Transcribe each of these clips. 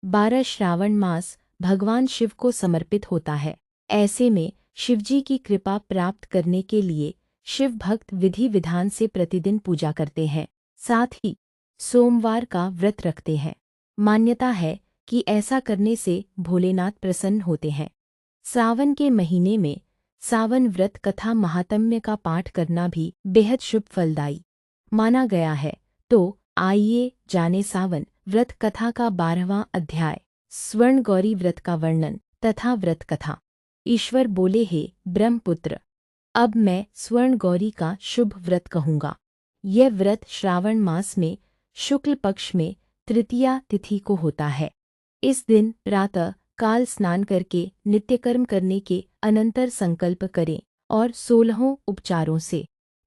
12 श्रावण मास भगवान शिव को समर्पित होता है। ऐसे में शिवजी की कृपा प्राप्त करने के लिए शिव भक्त विधि विधान से प्रतिदिन पूजा करते हैं। साथ ही सोमवार का व्रत रखते हैं। मान्यता है कि ऐसा करने से भोलेनाथ प्रसन्न होते हैं। सावन के महीने में सावन व्रत कथा महात्म्य का पाठ करना भी बेहद शुभ फलदायी माना गया है। तो आइए जाने सावन व्रत कथा का 12वां अध्याय, स्वर्ण गौरी व्रत का वर्णन तथा व्रत कथा। ईश्वर बोले, हे ब्रह्मपुत्र, अब मैं स्वर्ण गौरी का शुभ व्रत कहूँगा। यह व्रत श्रावण मास में शुक्ल पक्ष में तृतीया तिथि को होता है। इस दिन प्रातः काल स्नान करके नित्यकर्म करने के अनंतर संकल्प करें और 16 उपचारों से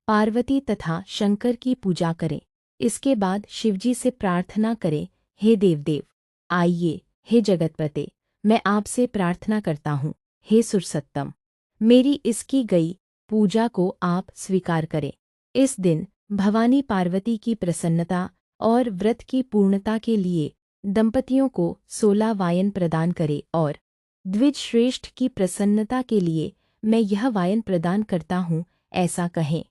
पार्वती तथा शंकर की पूजा करें। इसके बाद शिवजी से प्रार्थना करें, हे देवदेव, आइए, हे जगतपते, मैं आपसे प्रार्थना करता हूँ, हे सुरसत्तम, मेरी इसकी गई पूजा को आप स्वीकार करें। इस दिन भवानी पार्वती की प्रसन्नता और व्रत की पूर्णता के लिए दंपतियों को 16 वायन प्रदान करे और द्विज श्रेष्ठ की प्रसन्नता के लिए मैं यह वायन प्रदान करता हूँ, ऐसा कहें।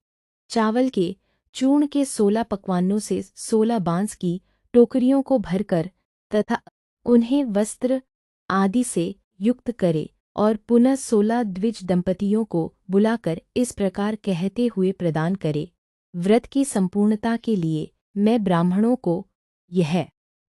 चावल के चूर्ण के 16 पकवानों से 16 बांस की टोकरियों को भरकर तथा उन्हें वस्त्र आदि से युक्त करे और पुनः 16 द्विज दंपतियों को बुलाकर इस प्रकार कहते हुए प्रदान करे, व्रत की संपूर्णता के लिए मैं ब्राह्मणों को यह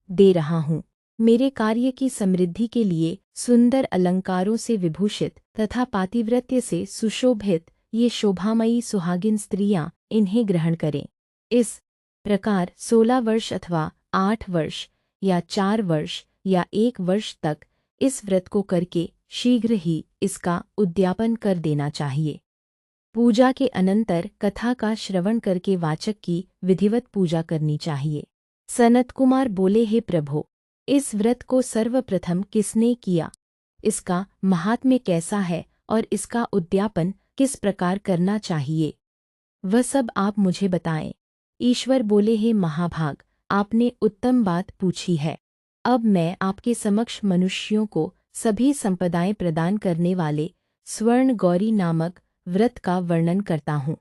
दे रहा हूँ। मेरे कार्य की समृद्धि के लिए सुंदर अलंकारों से विभूषित तथा पातिव्रत्य से सुशोभित ये शोभामयी सुहागिन स्त्रियां इन्हें ग्रहण करें। इस प्रकार 16 वर्ष अथवा 8 वर्ष या 4 वर्ष या 1 वर्ष तक इस व्रत को करके शीघ्र ही इसका उद्यापन कर देना चाहिए। पूजा के अनंतर कथा का श्रवण करके वाचक की विधिवत पूजा करनी चाहिए। सनत कुमार बोले, हे प्रभो, इस व्रत को सर्वप्रथम किसने किया, इसका महात्म्य कैसा है और इसका उद्यापन किस प्रकार करना चाहिए, वह सब आप मुझे बताएं। ईश्वर बोले, हे महाभाग, आपने उत्तम बात पूछी है। अब मैं आपके समक्ष मनुष्यों को सभी संपदाएं प्रदान करने वाले स्वर्ण गौरी नामक व्रत का वर्णन करता हूँ।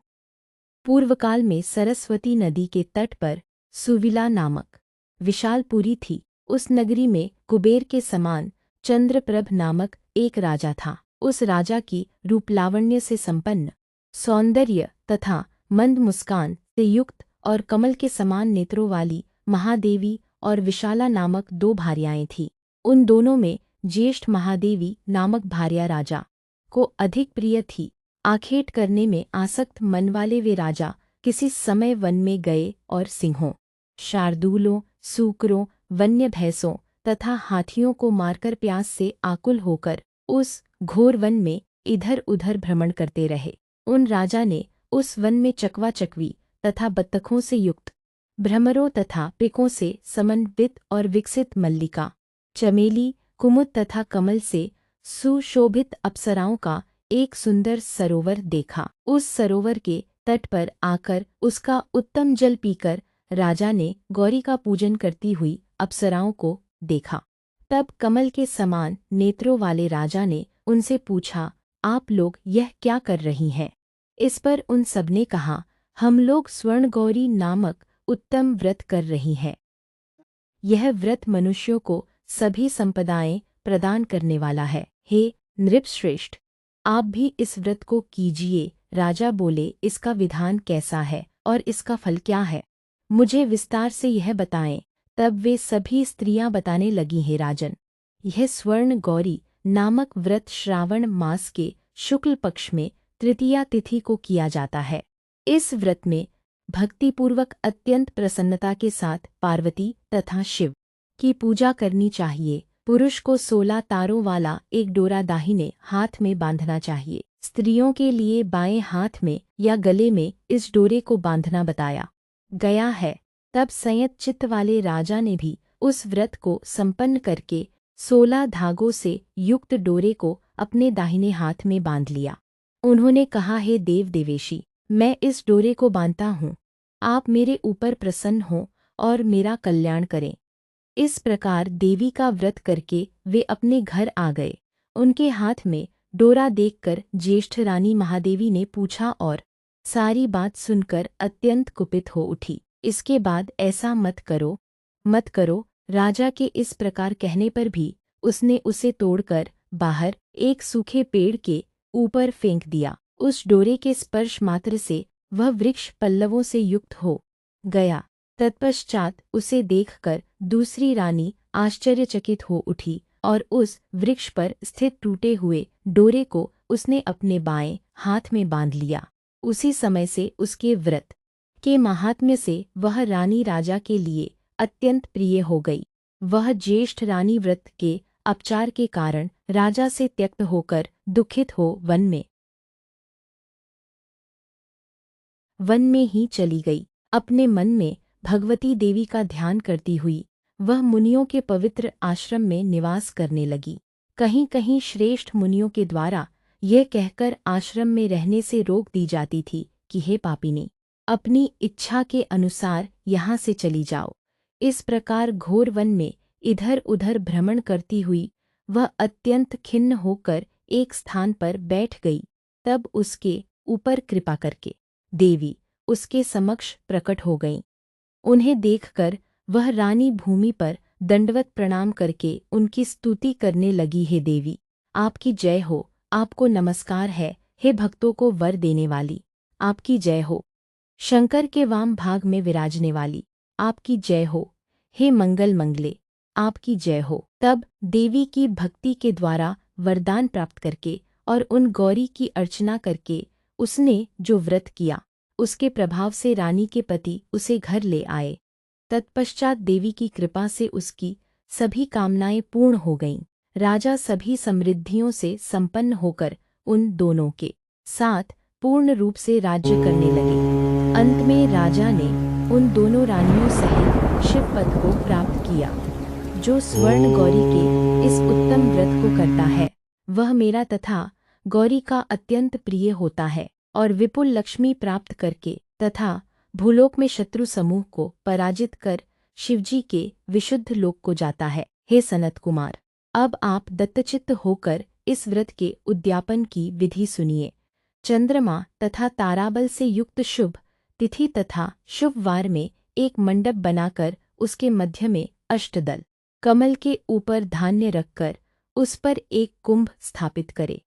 पूर्वकाल में सरस्वती नदी के तट पर सुविला नामक विशालपुरी थी। उस नगरी में कुबेर के समान चंद्रप्रभ नामक एक राजा था। उस राजा की रूपलावण्य से संपन्न, सौंदर्य तथा मंद मुस्कान से युक्त और कमल के समान नेत्रों वाली महादेवी और विशाला नामक 2 भार्याएं थीं। उन दोनों में ज्येष्ठ महादेवी नामक भार्या राजा को अधिक प्रिय थी। आखेट करने में आसक्त मन वाले वे राजा किसी समय वन में गए और सिंहों, शार्दूलों, सूकरों, वन्य भैंसों तथा हाथियों को मारकर प्यास से आकुल होकर उस घोर वन में इधर उधर भ्रमण करते रहे। उन राजा ने उस वन में चकवा चकवी तथा बत्तखों से युक्त, भ्रमरों तथा पिकों से समन्वित और विकसित मल्लिका, चमेली, कुमुद तथा कमल से सुशोभित अप्सराओं का एक सुंदर सरोवर देखा। उस सरोवर के तट पर आकर उसका उत्तम जल पीकर राजा ने गौरी का पूजन करती हुई अप्सराओं को देखा। तब कमल के समान नेत्रों वाले राजा ने उनसे पूछा, आप लोग यह क्या कर रही हैं? इस पर उन सबने कहा, हम लोग स्वर्ण गौरी नामक उत्तम व्रत कर रही हैं। यह व्रत मनुष्यों को सभी संपदाएं प्रदान करने वाला है। हे नृपश्रेष्ठ, आप भी इस व्रत को कीजिए। राजा बोले, इसका विधान कैसा है और इसका फल क्या है, मुझे विस्तार से यह बताएं। तब वे सभी स्त्रियां बताने लगीं, हे राजन, यह स्वर्ण गौरी नामक व्रत श्रावण मास के शुक्ल पक्ष में तृतीया तिथि को किया जाता है। इस व्रत में भक्तिपूर्वक अत्यंत प्रसन्नता के साथ पार्वती तथा शिव की पूजा करनी चाहिए। पुरुष को 16 तारों वाला एक डोरा दाहिने हाथ में बांधना चाहिए। स्त्रियों के लिए बाएं हाथ में या गले में इस डोरे को बांधना बताया गया है। तब संयत चित्त वाले राजा ने भी उस व्रत को संपन्न करके 16 धागों से युक्त डोरे को अपने दाहिने हाथ में बांध लिया। उन्होंने कहा, हे देव देवेशी, मैं इस डोरे को बांधता हूँ, आप मेरे ऊपर प्रसन्न हों और मेरा कल्याण करें। इस प्रकार देवी का व्रत करके वे अपने घर आ गए। उनके हाथ में डोरा देखकर ज्येष्ठ रानी महादेवी ने पूछा और सारी बात सुनकर अत्यंत कुपित हो उठी। इसके बाद ऐसा मत करो, मत करो। राजा के इस प्रकार कहने पर भी उसने उसे तोड़कर बाहर एक सूखे पेड़ के ऊपर फेंक दिया। उस डोरे के स्पर्श मात्र से वह वृक्ष पल्लवों से युक्त हो गया। तत्पश्चात उसे देखकर दूसरी रानी आश्चर्यचकित हो उठी और उस वृक्ष पर स्थित टूटे हुए डोरे को उसने अपने बाएं हाथ में बांध लिया। उसी समय से उसके व्रत के महात्म्य से वह रानी राजा के लिए अत्यंत प्रिय हो गई। वह ज्येष्ठ रानी व्रत के अपचार के कारण राजा से त्यक्त होकर दुखित हो वन में ही चली गई। अपने मन में भगवती देवी का ध्यान करती हुई वह मुनियों के पवित्र आश्रम में निवास करने लगी। कहीं कहीं श्रेष्ठ मुनियों के द्वारा यह कहकर आश्रम में रहने से रोक दी जाती थी कि हे पापिनी, अपनी इच्छा के अनुसार यहाँ से चली जाओ। इस प्रकार घोर वन में इधर उधर भ्रमण करती हुई वह अत्यंत खिन्न होकर एक स्थान पर बैठ गई। तब उसके ऊपर कृपा करके देवी उसके समक्ष प्रकट हो गईं। उन्हें देखकर वह रानी भूमि पर दंडवत प्रणाम करके उनकी स्तुति करने लगी। हे देवी, आपकी जय हो, आपको नमस्कार है। हे भक्तों को वर देने वाली, आपकी जय हो। शंकर के वाम भाग में विराजने वाली, आपकी जय हो। हे मंगल मंगले, आपकी जय हो। तब देवी की भक्ति के द्वारा वरदान प्राप्त करके और उन गौरी की अर्चना करके उसने जो व्रत किया उसके प्रभाव से रानी के पति उसे घर ले आए। तत्पश्चात देवी की कृपा से उसकी सभी कामनाएं पूर्ण हो गईं। राजा सभी समृद्धियों से संपन्न होकर उन दोनों के साथ पूर्ण रूप से राज्य करने लगे। अंत में राजा ने उन दोनों रानियों सहित शिव पद को प्राप्त किया। जो स्वर्ण गौरी के इस उत्तम व्रत को करता है वह मेरा तथा गौरी का अत्यंत प्रिय होता है और विपुल लक्ष्मी प्राप्त करके तथा भूलोक में शत्रु समूह को पराजित कर शिवजी के विशुद्ध लोक को जाता है। हे सनत कुमार, अब आप दत्तचित्त होकर इस व्रत के उद्यापन की विधि सुनिए। चंद्रमा तथा ताराबल से युक्त शुभ तिथि तथा शुभ वार में एक मंडप बनाकर उसके मध्य में अष्टदल कमल के ऊपर धान्य रखकर उस पर एक कुंभ स्थापित करे।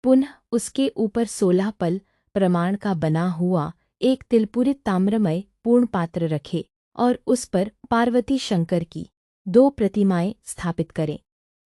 पुनः उसके ऊपर 16 पल प्रमाण का बना हुआ एक तिलपुरित ताम्रमय पूर्ण पात्र रखे और उस पर पार्वती शंकर की 2 प्रतिमाएं स्थापित करें।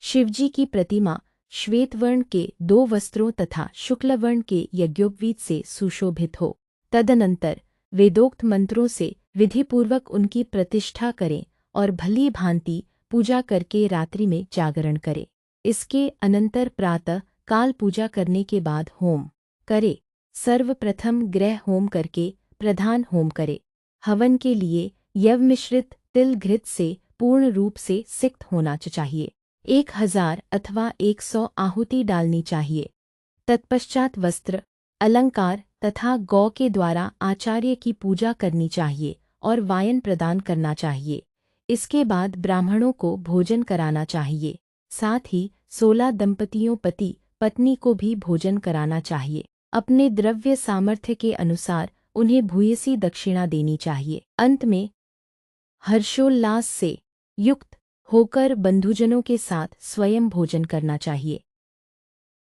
शिवजी की प्रतिमा श्वेतवर्ण के 2 वस्त्रों तथा शुक्लवर्ण के यज्ञोपवीत से सुशोभित हो। तदनंतर वेदोक्त मंत्रों से विधिपूर्वक उनकी प्रतिष्ठा करें और भली भांति पूजा करके रात्रि में जागरण करें। इसके अनंतर प्रातः काल पूजा करने के बाद होम करे। सर्वप्रथम ग्रह होम करके प्रधान होम करे। हवन के लिए यव मिश्रित तिल घृत से पूर्ण रूप से सिक्त होना चाहिए। 1000 अथवा 100 आहुति डालनी चाहिए। तत्पश्चात वस्त्र अलंकार तथा गौ के द्वारा आचार्य की पूजा करनी चाहिए और वायन प्रदान करना चाहिए। इसके बाद ब्राह्मणों को भोजन कराना चाहिए। साथ ही 16 दंपतियों पति पत्नी को भी भोजन कराना चाहिए। अपने द्रव्य सामर्थ्य के अनुसार उन्हें भूयसी दक्षिणा देनी चाहिए। अंत में हर्षोल्लास से युक्त होकर बंधुजनों के साथ स्वयं भोजन करना चाहिए।